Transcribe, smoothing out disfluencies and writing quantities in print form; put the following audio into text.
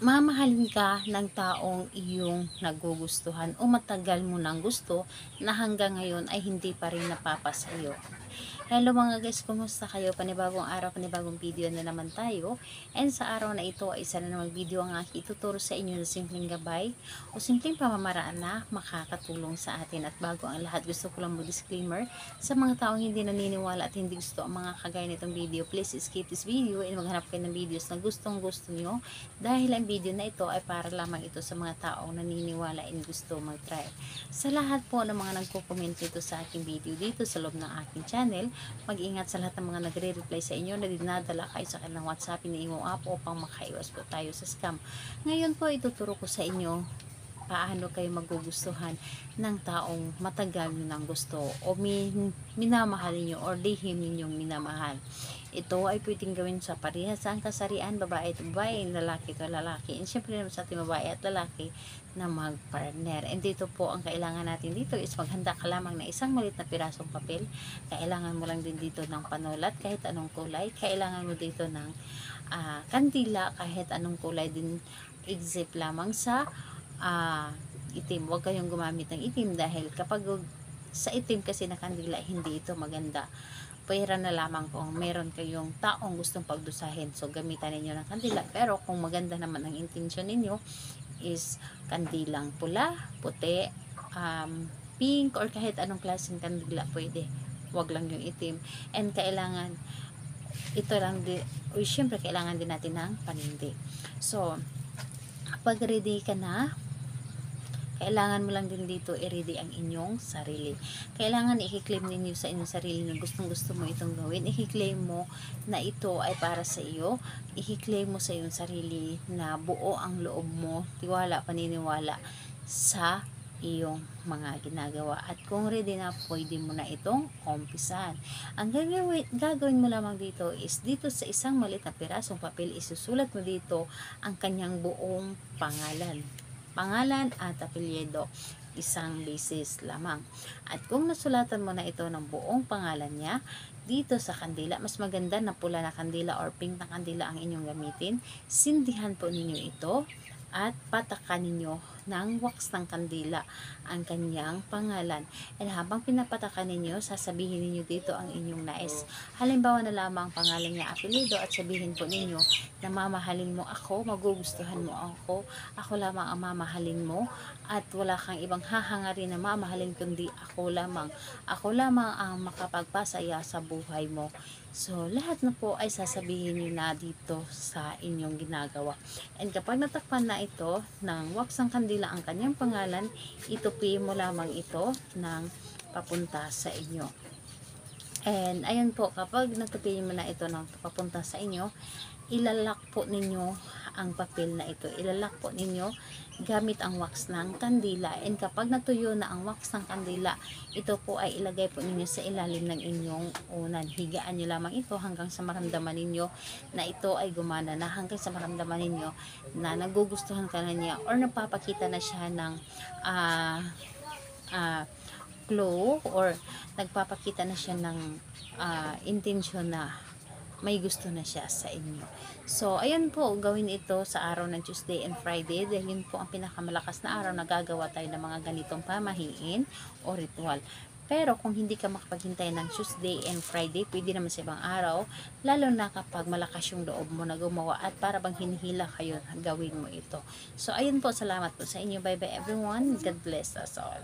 mamahalin ka ng taong iyong nagugustuhan o matagal mo nang gusto na hanggang ngayon ay hindi pa rin napapasayo. Hello mga guys, kumusta kayo? Panibagong araw, panibagong video na naman tayo. And sa araw na ito ay isa na namang video ang aking ituturo sa inyo na simpleng gabay o simpleng pamamaraan na makakatulong sa atin. At bago ang lahat, gusto ko lang mag-disclaimer sa mga taong hindi naniniwala at hindi gusto ang mga kagaya nitong video. Please skip this video and maghanap kayo ng videos na gustong gusto nyo, dahil ang video na ito ay para lamang ito sa mga taong naniniwala and gusto mag-try. Sa lahat po ng mga nagko-comment dito sa aking video dito sa loob ng aking channel, mag-ingat sa lahat ng mga nagre-reply sa inyo na dinadala kayo sa kanilang WhatsApp ni Imo app upang makaiwas po tayo sa scam. Ngayon po ituturo ko sa inyo paano kayo magugustuhan ng taong matagal nyo nang gusto o minamahal niyo or lihim ninyong minamahal. Ito ay pwedeng gawin sa parehas ang kasarian, babae at babae, lalaki at lalaki. And syempre naman sa ating babae at lalaki na mag-partner. And dito po ang kailangan natin dito is maghanda ka lamang na isang maliit na pirasong papel. Kailangan mo lang din dito ng panulat kahit anong kulay. Kailangan mo dito ng kandila kahit anong kulay din, except lamang sa itim. Huwag kayong gumamit ng itim dahil kapag sa itim kasi na kandila, hindi ito maganda. Pwera na lamang kung meron kayong taong gustong pagdusahin, so gamitan ninyo ng kandila. Pero kung maganda naman ang intensyon ninyo is kandilang pula, puti, pink, or kahit anong klaseng kandila pwede. Huwag lang yung itim. And kailangan ito lang din, o syempre kailangan din natin ng panindi. So kapag ready ka na, kailangan mo lang din dito i-ready ang inyong sarili. Kailangan i-claim ninyo sa inyong sarili na gustong gusto mo itong gawin. I-claim mo na ito ay para sa iyo. I-claim mo sa iyong sarili na buo ang loob mo, tiwala, paniniwala sa iyong mga ginagawa. At kung ready na, pwede mo na itong umpisan. Ang gagawin mo lamang dito is dito sa isang maliit na pirasong papel, isusulat mo dito ang kanyang buong pangalan at apelyido, isang beses lamang. At kung nasulatan mo na ito ng buong pangalan niya, dito sa kandila, mas maganda na pula na kandila or pink na kandila ang inyong gamitin. Sindihan po ninyo ito at patakan ninyo ng wax ng kandila ang kanyang pangalan. And habang pinapatakan ninyo, sasabihin ninyo dito ang inyong nais. Halimbawa na lamang pangalan niya, apelido, at sabihin po ninyo na mamahalin mo ako, magugustuhan mo ako lamang ang mamahalin mo, at wala kang ibang hahangarin na mamahalin kundi ako lamang ang makapagpasaya sa buhay mo. So lahat na po ay sasabihin niyo na dito sa inyong ginagawa. And kapag natakpan na ito ng wax ng kandila ang kanyang pangalan, itupi mo lamang ito ng papunta sa inyo. And ayan po, kapag natupi mo na ito ng papunta sa inyo, ilalak po ninyo ang papel na ito. Ilalak po ninyo gamit ang wax ng kandila. And kapag natuyo na ang wax ng kandila, ito po ay ilagay po ninyo sa ilalim ng inyong unan. Higaan nyo lamang ito hanggang sa maramdaman ninyo na ito ay gumana na, hanggang sa maramdaman ninyo na nagugustuhan ka na niya or napapakita na siya ng clue or nagpapakita na siya ng intensyon na may gusto na siya sa inyo. So, ayan po, gawin ito sa araw ng Tuesday and Friday dahil yun po ang pinakamalakas na araw na gagawa tayo ng mga ganitong pamahiin o ritual. Pero kung hindi ka makapaghintay ng Tuesday and Friday, pwede naman sa ibang araw, lalo na kapag malakas yung loob mo na gumawa at para bang hinihila kayo, gawin mo ito. So, ayun po, salamat po sa inyo. Bye bye everyone. God bless us all.